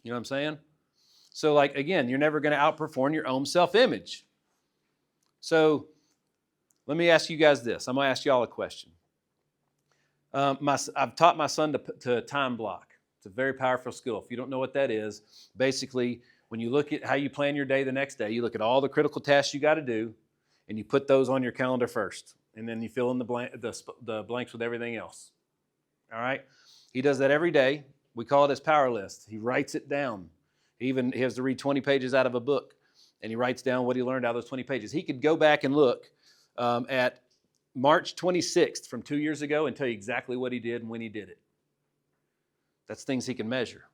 You know what I'm saying? So like, again, you're never going to outperform your own self-image. So let me ask you guys this. I'm going to ask y'all a question. I've taught my son to time block. It's a very powerful skill. If you don't know what that is, basically, when you look at how you plan your day the next day, you look at all the critical tasks you got to do, and you put those on your calendar first, and then you fill in the blanks with everything else. All right? He does that every day. We call it his power list. He writes it down. He has to read 20 pages out of a book, and he writes down what he learned out of those 20 pages. He could go back and look at March 26th from 2 years ago and tell you exactly what he did and when he did it. That's things he can measure.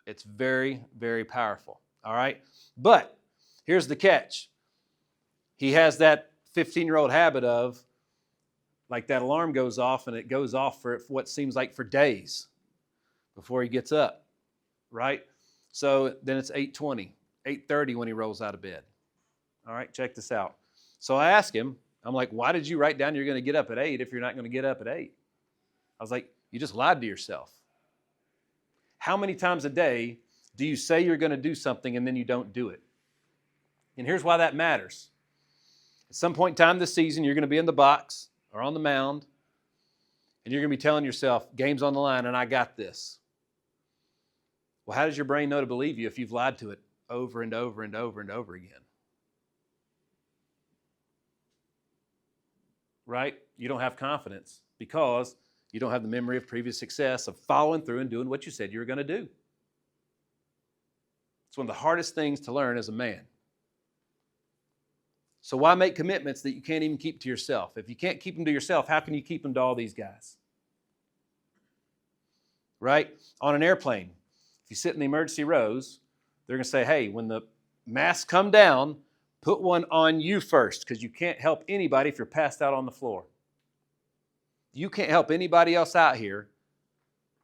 It's very, very powerful. All right? But here's the catch. He has that 15-year-old habit of, like, that alarm goes off, and it goes off for what seems like for days before he gets up, right? So then it's 8:20, 8:30 when he rolls out of bed. All right, check this out. So I asked him, I'm like, why did you write down you're going to get up at 8 if you're not going to get up at 8? I was like, you just lied to yourself. How many times a day do you say you're going to do something and then you don't do it? And here's why that matters. At some point in time this season, you're going to be in the box or on the mound, and you're going to be telling yourself, game's on the line and I got this. Well, how does your brain know to believe you if you've lied to it over and over and over and over again? Right? You don't have confidence because you don't have the memory of previous success of following through and doing what you said you were going to do. It's one of the hardest things to learn as a man. So why make commitments that you can't even keep to yourself? If you can't keep them to yourself, how can you keep them to all these guys? Right? On an airplane, if you sit in the emergency rows, they're going to say, hey, when the masks come down, put one on you first, because you can't help anybody if you're passed out on the floor. You can't help anybody else out here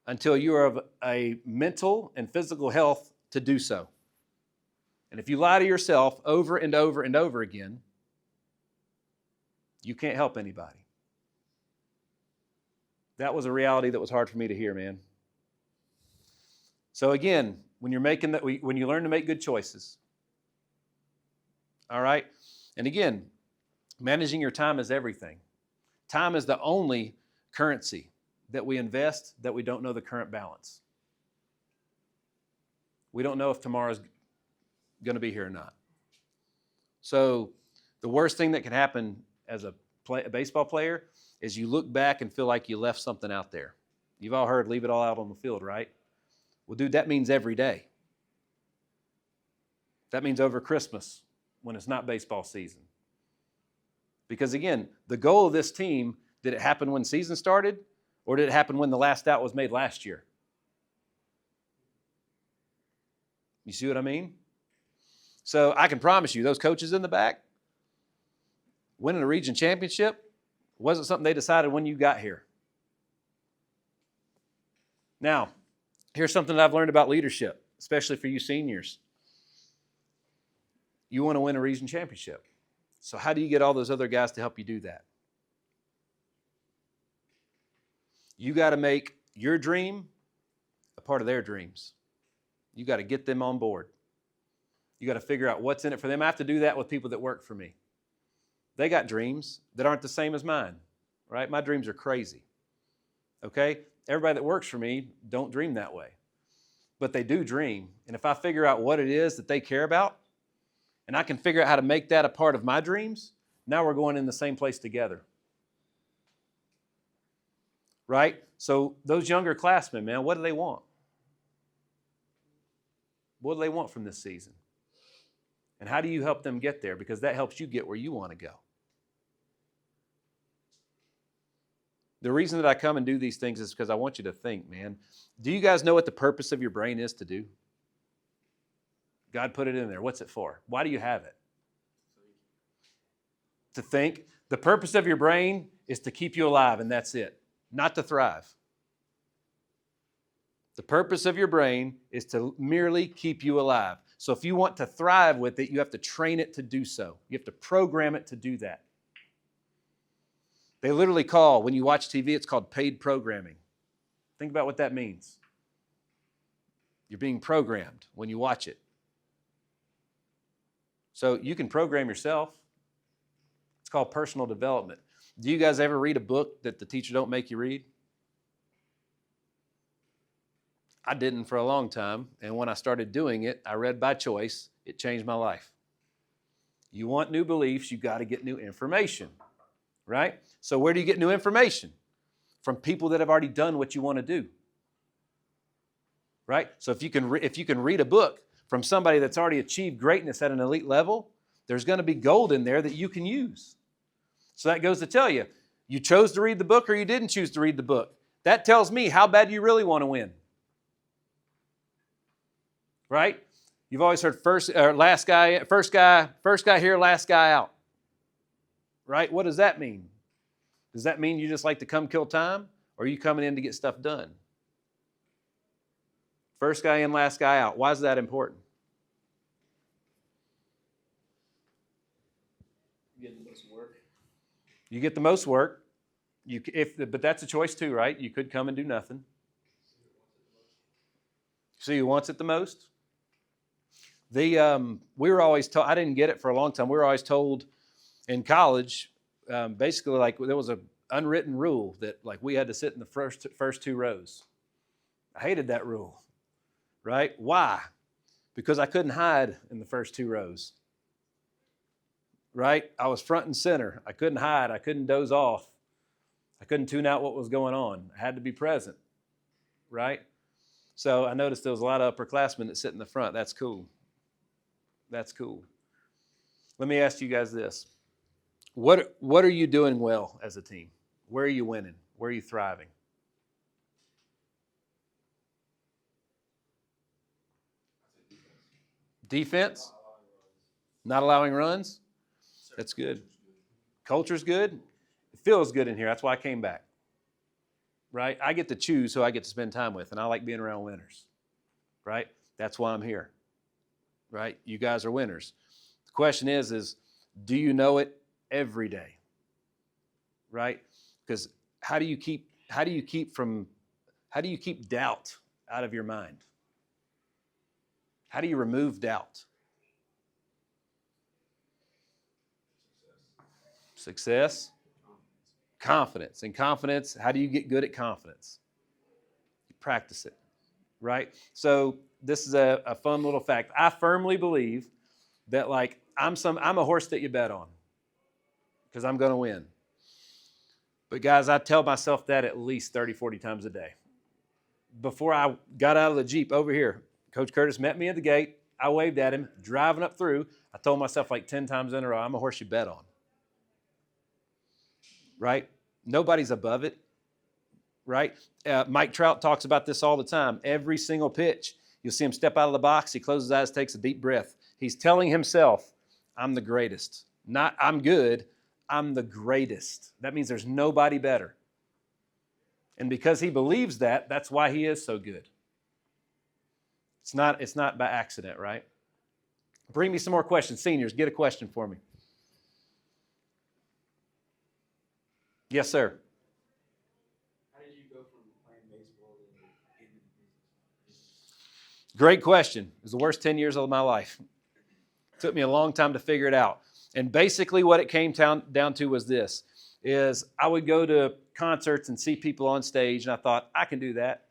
until you are of a mental and physical health to do so. And if you lie to yourself over and over and over again, you can't help anybody. That was a reality that was hard for me to hear, man. So again, when you learn to make good choices, all right? And again, managing your time is everything. Time is the only currency that we invest that we don't know the current balance. We don't know if tomorrow's going to be here or not. So the worst thing that can happen as a baseball player is you look back and feel like you left something out there. You've all heard leave it all out on the field, right? Well, dude, that means every day. That means over Christmas when it's not baseball season. Because again, the goal of this team, did it happen when season started or did it happen when the last out was made last year? You see what I mean? So I can promise you, those coaches in the back, winning a region championship wasn't something they decided when you got here. Now, here's something that I've learned about leadership, especially for you seniors. You want to win a region championship. So how do you get all those other guys to help you do that? You got to make your dream a part of their dreams. You got to get them on board. You got to figure out what's in it for them. I have to do that with people that work for me. They got dreams that aren't the same as mine, right? My dreams are crazy, okay? Everybody that works for me don't dream that way, but they do dream. And if I figure out what it is that they care about, and I can figure out how to make that a part of my dreams, now we're going in the same place together, right? So those younger classmen, man, what do they want? What do they want from this season? And how do you help them get there? Because that helps you get where you want to go. The reason that I come and do these things is because I want you to think, man. Do you guys know what the purpose of your brain is to do? God put it in there. What's it for? Why do you have it? To think. The purpose of your brain is to keep you alive, and that's it. Not to thrive. The purpose of your brain is to merely keep you alive. So if you want to thrive with it, you have to train it to do so. You have to program it to do that. They literally call, when you watch TV, it's called paid programming. Think about what that means. You're being programmed when you watch it. So you can program yourself. It's called personal development. Do you guys ever read a book that the teacher don't make you read? I didn't for a long time, and when I started doing it, I read by choice. It changed my life. You want new beliefs, you got to get new information, right? So where do you get new information? From people that have already done what you want to do, right? So if you can read a book from somebody that's already achieved greatness at an elite level, there's going to be gold in there that you can use. So that goes to tell you, you chose to read the book or you didn't choose to read the book. That tells me how bad you really want to win. Right? You've always heard first guy here, last guy out. Right? What does that mean? Does that mean you just like to come kill time? Or are you coming in to get stuff done? First guy in, last guy out. Why is that important? You get the most work. You get the most work. But that's a choice too, right? You could come and do nothing. See who wants it the most? We were always told, I didn't get it for a long time, we were always told in college, basically like there was an unwritten rule that like we had to sit in the first two rows. I hated that rule, right? Why? Because I couldn't hide in the first two rows, right? I was front and center. I couldn't hide. I couldn't doze off. I couldn't tune out what was going on. I had to be present, right? So I noticed there was a lot of upperclassmen that sit in the front. That's cool. That's cool. Let me ask you guys this. What are you doing well as a team? Where are you winning? Where are you thriving? Defense? Not allowing runs? That's good. Culture's good? It feels good in here. That's why I came back. Right? I get to choose who I get to spend time with, and I like being around winners. Right? That's why I'm here. Right? You guys are winners. The question is do you know it every day? Right? Because how do you keep doubt out of your mind? How do you remove doubt? Success. Confidence. And confidence, how do you get good at confidence? You practice it, right? So this is a fun little fact. I firmly believe that like I'm a horse that you bet on because I'm going to win. But guys, I tell myself that at least 30, 40 times a day. Before I got out of the Jeep over here, Coach Curtis met me at the gate. I waved at him, driving up through. I told myself like 10 times in a row, I'm a horse you bet on. Right? Nobody's above it. Right? Mike Trout talks about this all the time. Every single pitch, you'll see him step out of the box. He closes his eyes, takes a deep breath. He's telling himself, I'm the greatest. Not I'm good, I'm the greatest. That means there's nobody better. And because he believes that, that's why he is so good. It's not by accident, right? Bring me some more questions. Seniors, get a question for me. Yes, sir. How did you go from playing baseball to getting into business? Great question. It was the worst 10 years of my life. It took me a long time to figure it out. And basically what it came down to was this, is I would go to concerts and see people on stage, and I thought, I can do that.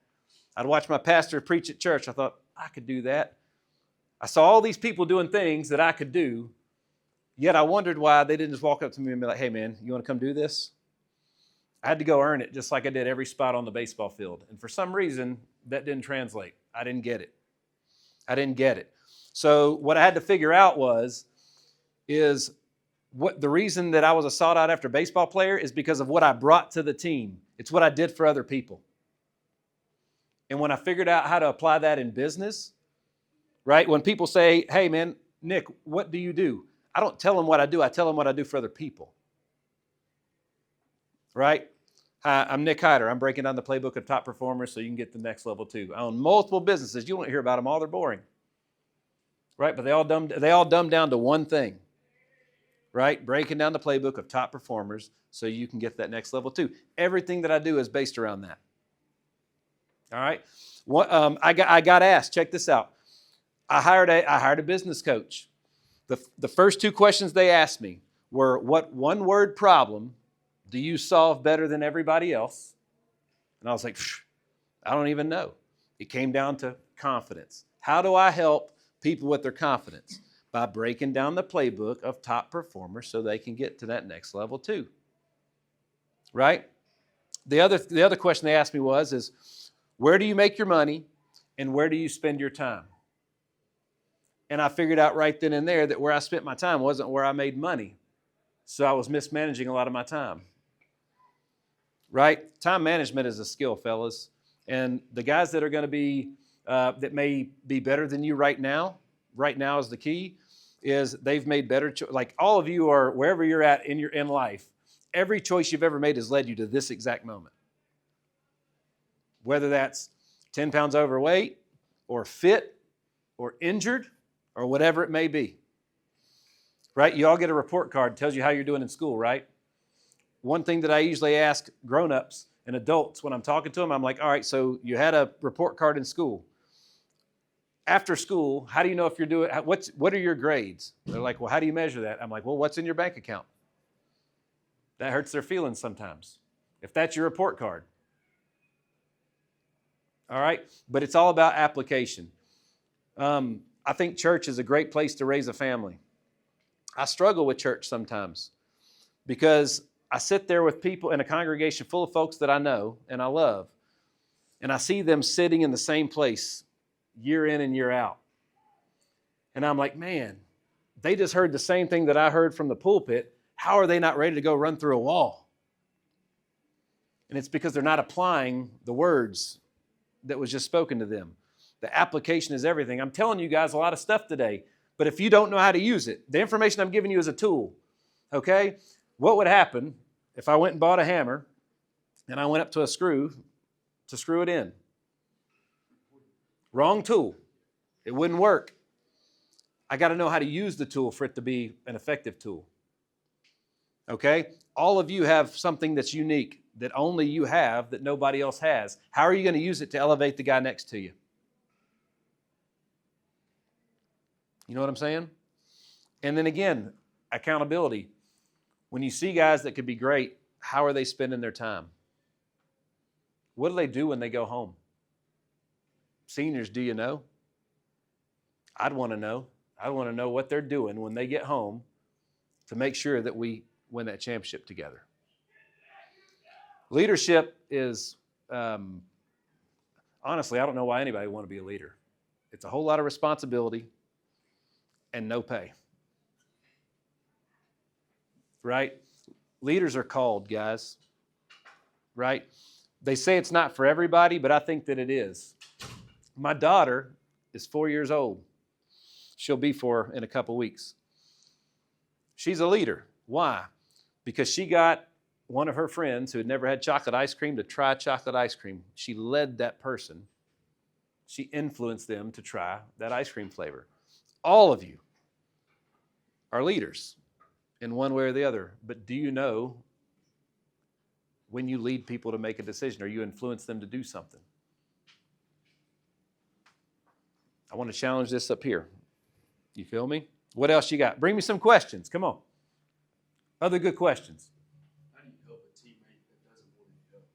I'd watch my pastor preach at church. I thought, I could do that. I saw all these people doing things that I could do, yet I wondered why they didn't just walk up to me and be like, hey, man, you want to come do this? I had to go earn it just like I did every spot on the baseball field. And for some reason, that didn't translate. I didn't get it. So what I had to figure out is what the reason that I was a sought out after baseball player is because of what I brought to the team. It's what I did for other people. And when I figured out how to apply that in business, right? When people say, hey, man, Nick, what do you do? I don't tell them what I do. I tell them what I do for other people. Right? Hi, I'm Nick Hyder. I'm breaking down the playbook of top performers so you can get to the next level too. I own multiple businesses. You won't hear about them all. They're boring. Right? But they all dumb down to one thing. Right? Breaking down the playbook of top performers so you can get to that next level too. Everything that I do is based around that. All right? I got asked, check this out. I hired a business coach. The first two questions they asked me were, what one-word problem do you solve better than everybody else? And I was like, I don't even know. It came down to confidence. How do I help people with their confidence? By breaking down the playbook of top performers so they can get to that next level too. Right? The other question they asked me is, where do you make your money and where do you spend your time? And I figured out right then and there that where I spent my time wasn't where I made money. So I was mismanaging a lot of my time. Right? Time management is a skill, fellas. And the guys that are going to be, that may be better than you right now is the key, is they've made better choices. Like all of you are, wherever you're at in life, every choice you've ever made has led you to this exact moment. Whether that's 10 pounds overweight or fit or injured or whatever it may be. Right? You all get a report card that tells you how you're doing in school, right? One thing that I usually ask grown-ups and adults when I'm talking to them, I'm like, all right, so you had a report card in school. After school, how do you know if you're doing, what are your grades? They're like, well, how do you measure that? I'm like, well, what's in your bank account? That hurts their feelings sometimes, if that's your report card. All right? But it's all about application. I think church is a great place to raise a family. I struggle with church sometimes because I sit there with people in a congregation full of folks that I know and I love, and I see them sitting in the same place year in and year out. And I'm like, man, they just heard the same thing that I heard from the pulpit. How are they not ready to go run through a wall? And it's because they're not applying the words that was just spoken to them. The application is everything. I'm telling you guys a lot of stuff today, but if you don't know how to use it, the information I'm giving you is a tool, okay? What would happen if I went and bought a hammer and I went up to a screw to screw it in? Wrong tool. It wouldn't work. I got to know how to use the tool for it to be an effective tool. Okay? All of you have something that's unique, that only you have, that nobody else has. How are you going to use it to elevate the guy next to you? You know what I'm saying? And then again, accountability. When you see guys that could be great, how are they spending their time? What do they do when they go home? Seniors, do you know? I'd want to know. I want to know what they're doing when they get home to make sure that we win that championship together. Leadership is, honestly, I don't know why anybody would want to be a leader. It's a whole lot of responsibility and no pay. Right? Leaders are called, guys. Right? They say it's not for everybody, but I think that it is. My daughter is 4 years old. She'll be 4 in a couple weeks. She's a leader. Why? Because she got one of her friends who had never had chocolate ice cream to try chocolate ice cream. She led that person. She influenced them to try that ice cream flavor. All of you are leaders in one way or the other. But do you know when you lead people to make a decision or you influence them to do something? I want to challenge this up here. You feel me? What else you got? Bring me some questions. Come on. Other good questions. How do you help a teammate that doesn't want to help?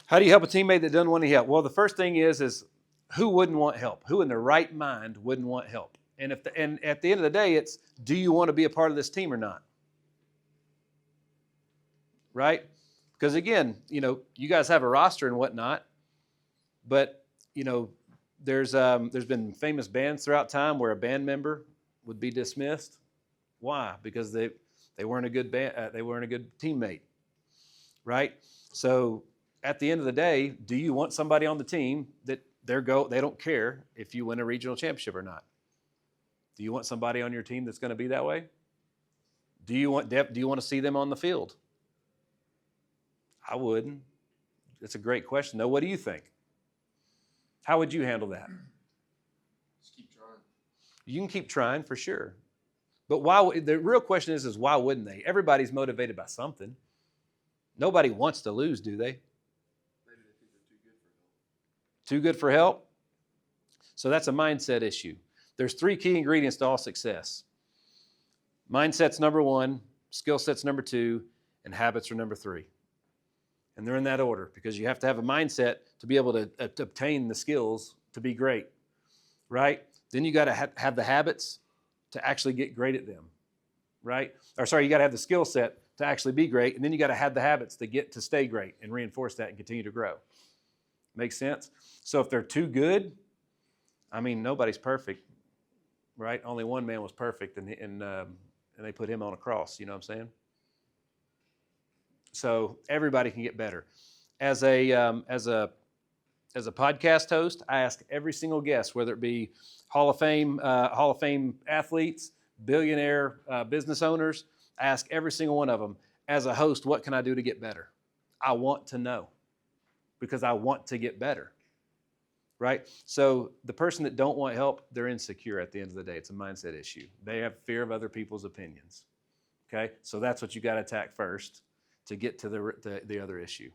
How do you help a teammate that doesn't want to help? Well, the first thing is who wouldn't want help? Who in their right mind wouldn't want help? And at the end of the day, it's, do you want to be a part of this team or not? Right? Because again, you guys have a roster and whatnot, but there's been famous bands throughout time where a band member would be dismissed. Why? Because they weren't a good band, they weren't a good teammate, right? So at the end of the day, do you want somebody on the team that they don't care if you win a regional championship or not? Do you want somebody on your team that's going to be that way? Do you want to see them on the field? I wouldn't. It's a great question, though. What do you think? How would you handle that? Just keep trying. You can keep trying for sure. But why? The real question is why wouldn't they? Everybody's motivated by something. Nobody wants to lose, do they? Maybe they think they're too good for help. Too good for help? So that's a mindset issue. There's 3 key ingredients to all success. Mindset's number 1, skill set's number 2, and habits are number 3. And they're in that order because you have to have a mindset to be able to obtain the skills to be great, right? Then you got to have the habits to actually get great at them, right? You got to have the skill set to actually be great, and then you got to have the habits to stay great and reinforce that and continue to grow. Makes sense? So if they're too good, I mean, nobody's perfect, right? Only one man was perfect, and they put him on a cross. You know what I'm saying? So everybody can get better. As a podcast host, I ask every single guest, whether it be Hall of Fame athletes, billionaire business owners, I ask every single one of them, as a host, what can I do to get better? I want to know because I want to get better, right? So the person that don't want help, they're insecure at the end of the day. It's a mindset issue. They have fear of other people's opinions, okay? So that's what you got to attack first to get to the other issue.